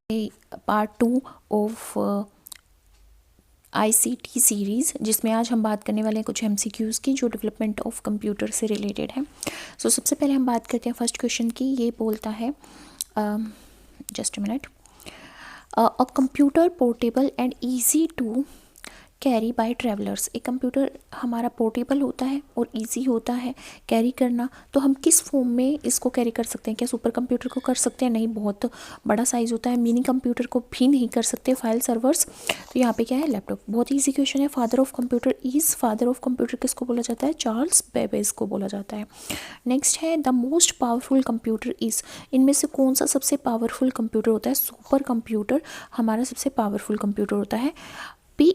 Part 2 of ICT series, जिसमें आज हम बात करने वाले हैं कुछ MCQs की जो डेवलपमेंट ऑफ कंप्यूटर से रिलेटेड है। सो सबसे पहले हम बात करते हैं फर्स्ट क्वेश्चन की। ये बोलता है just a minute, a computer portable and easy to carry by travellers. एक कंप्यूटर हमारा पोर्टेबल होता है और इजी होता है कैरी करना, तो हम किस फॉर्म में इसको कैरी कर सकते हैं? क्या सुपर कंप्यूटर को कर सकते हैं? नहीं, बहुत बड़ा साइज़ होता है। मिनी कंप्यूटर को भी नहीं कर सकते, फाइल सर्वर्स। तो यहाँ पे क्या है? लैपटॉप। बहुत ईजी क्वेश्चन है। Father of computer is, father of computer किसको बोला जाता है? चार्ल्स बेबेज को बोला जाता है। नेक्स्ट है the most powerful computer is. इनमें से कौन सा सबसे पावरफुल कंप्यूटर होता है? सुपर कंप्यूटर हमारा सबसे पावरफुल कंप्यूटर होता है। पी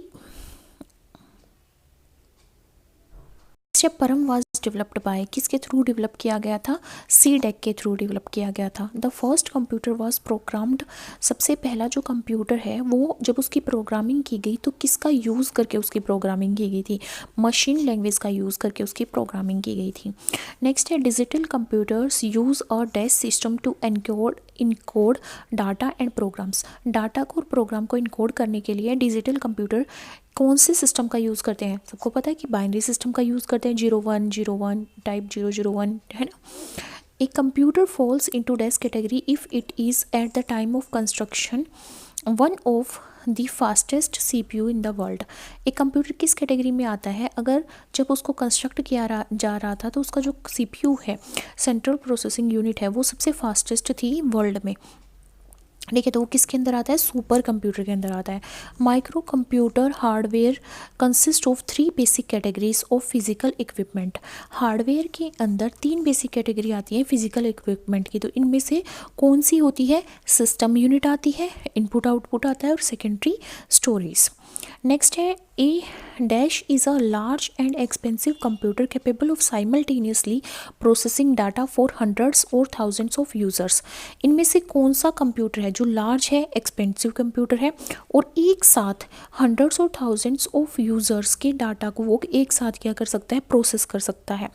परम वाज डेवलप्ड बाय, किसके थ्रू डेवलप किया गया था? CDEC के थ्रू डेवलप किया गया था। The first computer was programmed, सबसे पहला जो कंप्यूटर है वो जब उसकी प्रोग्रामिंग की गई तो किसका यूज़ करके उसकी प्रोग्रामिंग की गई थी? मशीन लैंग्वेज का यूज़ करके उसकी प्रोग्रामिंग की गई थी। नेक्स्ट है digital computers use a dash system to encode data and programs. Data को और प्रोग्राम को इनकोड करने के लिए डिजिटल कंप्यूटर कौन से सिस्टम का यूज़ करते हैं? सबको पता है कि बाइनरी सिस्टम का यूज़ करते हैं, 0101 टाइप 001, है ना। A computer falls into dash category if it is at the time of construction one of the fastest CPU in the world. एक कंप्यूटर किस कैटेगरी में आता है? अगर जब उसको कंस्ट्रक्ट किया जा रहा था तो उसका जो CPU है, सेंट्रल प्रोसेसिंग यूनिट है, वो सबसे फास्टेस्ट थी वर्ल्ड में। ठीक है, तो वो किसके अंदर आता है? सुपर कंप्यूटर के अंदर आता है। Micro computer hardware consist of 3 basic categories of physical equipment. Hardware के अंदर 3 बेसिक कैटेगरी आती है फिजिकल इक्विपमेंट की, तो इनमें से कौन सी होती है? सिस्टम यूनिट आती है, इनपुट आउटपुट आता है, और सेकेंडरी स्टोरेज। नेक्स्ट है a dash is a large and expensive computer capable of simultaneously processing data for hundreds or thousands of users. इनमें से कौन सा कंप्यूटर है जो लार्ज है, एक्सपेंसिव कंप्यूटर है और एक साथ hundreds or thousands of users के डाटा को वो एक साथ क्या कर सकता है? प्रोसेस कर सकता है।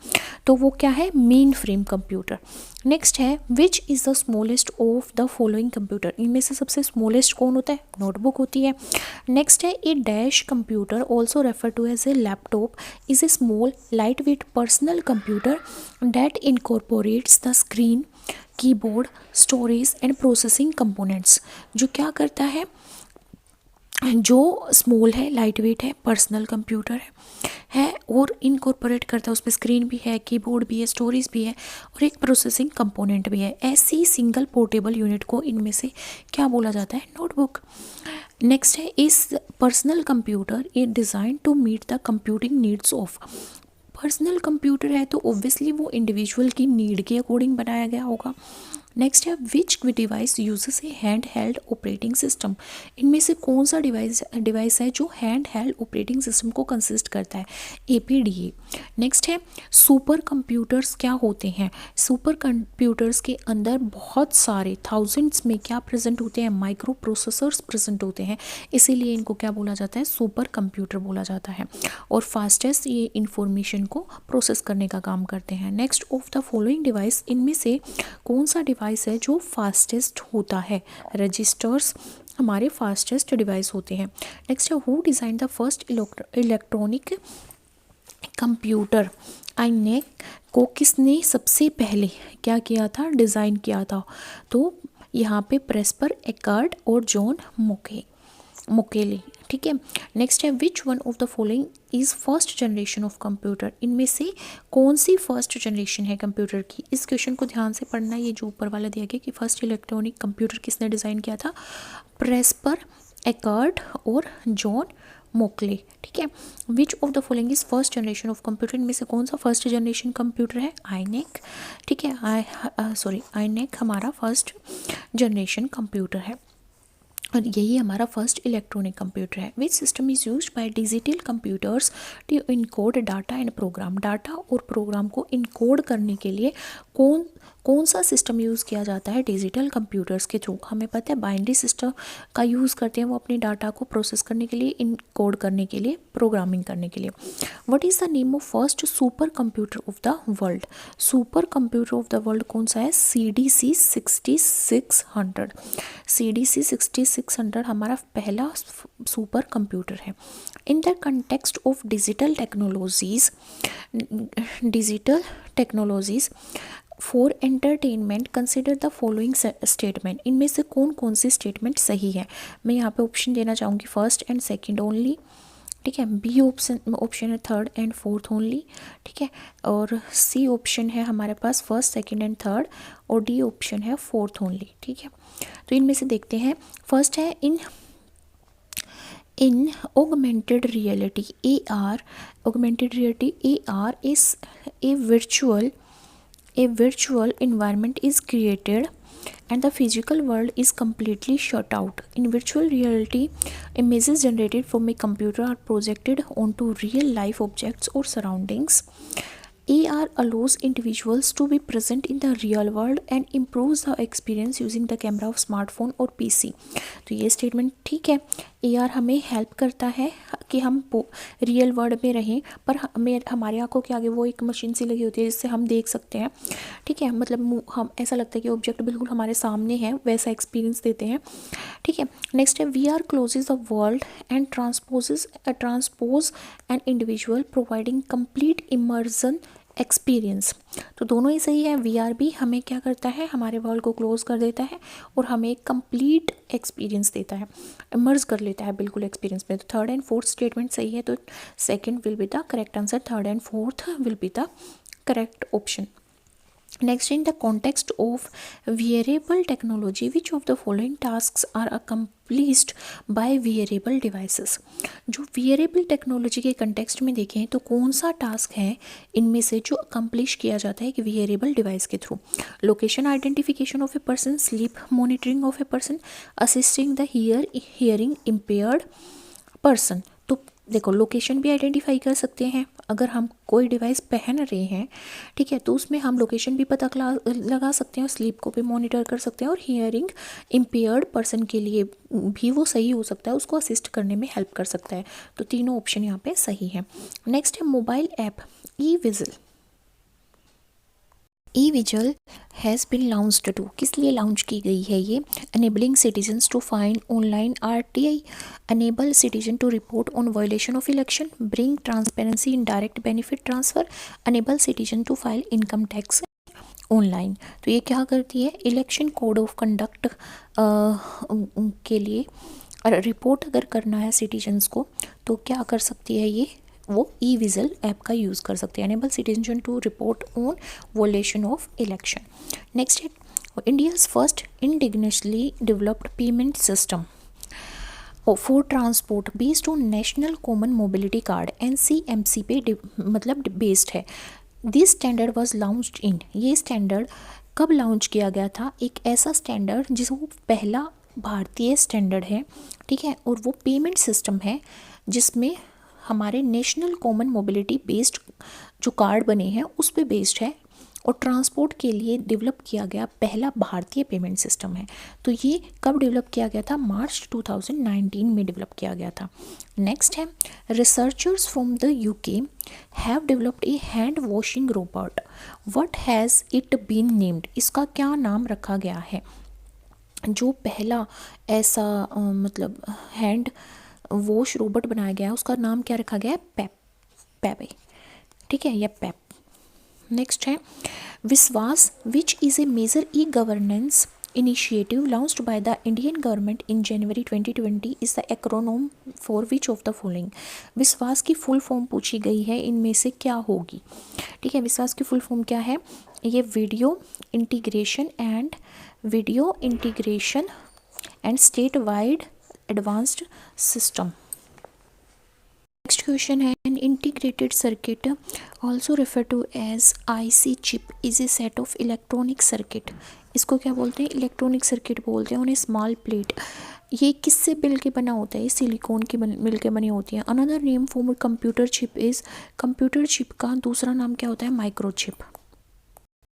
तो वो क्या है? Main frame computer. नेक्स्ट है which is the smallest of the following computer. इनमें से सबसे स्मॉलेस्ट कौन होता है? नोटबुक होती है। नेक्स्ट है a dash computer also refer to as a laptop is a small light weight personal computer that incorporates the screen, keyboard, storage and processing components. जो क्या करता है? जो स्मॉल है, लाइट वेट है, पर्सनल कंप्यूटर है और इनकॉर्पोरेट करता है, उसमें स्क्रीन भी है, कीबोर्ड भी है, स्टोरेज भी है और एक प्रोसेसिंग कंपोनेंट भी है। ऐसी सिंगल पोर्टेबल यूनिट को इनमें से क्या बोला जाता है? नोटबुक। नेक्स्ट है इस personal computer is designed to meet the computing needs of. Personal computer है तो ऑब्वियसली वो इंडिविजुअल की नीड के अकॉर्डिंग बनाया गया होगा। नेक्स्ट है विच डिवाइस यूजेस ए हैंड हेल्ड ऑपरेटिंग सिस्टम। इनमें से कौन सा डिवाइस है जो हैंड हेल्ड ऑपरेटिंग सिस्टम को कंसिस्ट करता है? APDA। नेक्स्ट है सुपर कंप्यूटर्स क्या होते हैं? सुपर कंप्यूटर्स के अंदर बहुत सारे थाउजेंड्स में क्या प्रेजेंट होते हैं? माइक्रो प्रोसेसर्स प्रेजेंट होते हैं, इसीलिए इनको क्या बोला जाता है? सुपर कंप्यूटर बोला जाता है। और फास्टेस्ट ये इंफॉर्मेशन को प्रोसेस करने का काम करते हैं। Next of the following device, इनमें से कौन सा डिवाइस है जो फास्टेस्ट होता है? रजिस्टर्स हमारे फास्टेस्ट डिवाइस होते हैं। नेक्स्ट है who design the first electronic computer. ENIAC को किसने सबसे पहले क्या किया था? डिज़ाइन किया था। तो यहाँ पे प्रेस्पर एकार्ड और जॉन मोकेली। ठीक है। नेक्स्ट है which one of the following is first generation of computer. इनमें से कौन सी फर्स्ट जनरेशन है कंप्यूटर की? इस क्वेश्चन को ध्यान से पढ़ना। ये जो ऊपर वाला दिया गया कि फर्स्ट इलेक्ट्रॉनिक कंप्यूटर किसने डिज़ाइन किया था? प्रेस्पर एकार्ड और जॉन मोकले। ठीक है। Which of the following is first generation of computer. इनमें से कौन सा फर्स्ट जनरेशन कंप्यूटर है? आईनेक। ठीक है, आईनेक हमारा फर्स्ट जनरेशन कंप्यूटर है। और यही हमारा फर्स्ट इलेक्ट्रॉनिक कंप्यूटर है। Which system is used by digital computers to encode data and program. Data और प्रोग्राम को इनकोड करने के लिए कौन सा सिस्टम यूज़ किया जाता है डिजिटल कंप्यूटर्स के थ्रू। हमें पता है बाइनरी सिस्टम का यूज़ करते हैं वो अपने डाटा को प्रोसेस करने के लिए, इनकोड करने के लिए, प्रोग्रामिंग करने के लिए। What is the name of first super computer of the world. Super computer of the world कौन सा है? CDC 6600। CDC 6600 हमारा पहला सुपर कंप्यूटर है। In the context of digital technologies for entertainment consider the following statement. इनमें से कौन कौन सी स्टेटमेंट सही है? मैं यहाँ पे ऑप्शन देना चाहूँगी फर्स्ट एंड सेकंड ओनली, ठीक है। बी ऑप्शन है थर्ड एंड फोर्थ ओनली, ठीक है। और सी ऑप्शन है हमारे पास फर्स्ट सेकंड एंड थर्ड, और डी ऑप्शन है फोर्थ ओनली, ठीक है। तो इनमें से देखते हैं। फर्स्ट है in augmented reality AR is a virtual environment is created and the physical world is completely shut out. In virtual reality, images generated from a computer are projected onto real life objects or surroundings. AR allows individuals to be present in the real world and improves the experience using the camera of smartphone और PC। तो ये statement ठीक है। AR हमें help करता है कि हम रियल वर्ल्ड में रहें, पर हमारे आंखों के आगे वो एक मशीन सी लगी होती है जिससे हम देख सकते हैं, ठीक है। मतलब हम ऐसा लगता है कि ऑब्जेक्ट बिल्कुल हमारे सामने है, वैसा एक्सपीरियंस देते हैं, ठीक है। नेक्स्ट है VR closes the world and transpose an individual providing complete immersion experience. तो दोनों ही सही है। VR भी हमें क्या करता है, हमारे वर्ल्ड को क्लोज कर देता है और हमें एक कंप्लीट एक्सपीरियंस देता है, इमर्ज कर लेता है बिल्कुल एक्सपीरियंस में। तो थर्ड एंड फोर्थ स्टेटमेंट सही है, तो second will be the correct answer, third and fourth will be the correct option. Next, in the context of wearable technology, which of the following tasks are accomplished by wearable devices? जो wearable technology के context में देखें तो कौन सा task है इनमें से जो accomplish किया जाता है कि wearable device के through? Location identification of a person, sleep monitoring of a person, assisting the hearing impaired person। तो देखो लोकेशन भी आइडेंटिफाई कर सकते हैं अगर हम कोई डिवाइस पहन रहे हैं, ठीक है, तो उसमें हम लोकेशन भी पता लगा सकते हैं, स्लीप को भी मॉनिटर कर सकते हैं, और हियरिंग इम्पेयर्ड पर्सन के लिए भी वो सही हो सकता है, उसको असिस्ट करने में हेल्प कर सकता है। तो तीनों ऑप्शन यहाँ पे सही है। नेक्स्ट है mobile app e vigil has been launched to. किस लिए लॉन्च की गई है ये? Enabling citizens to find online RTI, enable citizen to report on violation of election, bring transparency in direct benefit transfer, enable citizen to file income tax online. तो ये क्या करती है? इलेक्शन कोड ऑफ कंडक्ट के लिए report अगर करना है सिटीजन्स को तो क्या कर सकती है ये? वो ई-विजिल ऐप का यूज़ कर सकते हैं। Enable citizen to report on violation of election. Next है India's first indigenously developed payment system for transport based on national common mobility card NCMC पे मतलब बेस्ड है। This standard was launched in. ये standard कब launch किया गया था? एक ऐसा स्टैंडर्ड जिसको पहला भारतीय स्टैंडर्ड है, ठीक है, और वो पेमेंट सिस्टम है जिसमें हमारे नेशनल कॉमन मोबिलिटी बेस्ड जो कार्ड बने हैं उस पे बेस्ड है, और ट्रांसपोर्ट के लिए डेवलप किया गया पहला भारतीय पेमेंट सिस्टम है। तो ये कब डेवलप किया गया था? मार्च 2019 में डेवलप किया गया था। नेक्स्ट है researchers from the UK have developed a hand washing robot, what has it been named? इसका क्या नाम रखा गया है? जो पहला ऐसा मतलब हैंड वॉश रोबोट बनाया गया है उसका नाम क्या रखा गया है? पेपे, ठीक है, या पेप। नेक्स्ट है Vishwas which is a major e-governance initiative launched by the Indian government in January 2020 is the acronym for which of the following? विश्वास की फुल फॉर्म पूछी गई है, इनमें से क्या होगी? ठीक है, विश्वास की फुल फॉर्म क्या है? ये video integration and state wide advanced system. Next question है an integrated circuit also refer to as IC chip is a set of electronic circuit. इसको क्या बोलते हैं? इलेक्ट्रॉनिक सर्किट बोलते हैं। उन्हें स्मॉल प्लेट ये किससे मिल के बना होता है? ये सिलिकॉन की मिल के बनी होती है। Another name for computer chip is, computer chip का दूसरा नाम क्या होता है? माइक्रोचिप।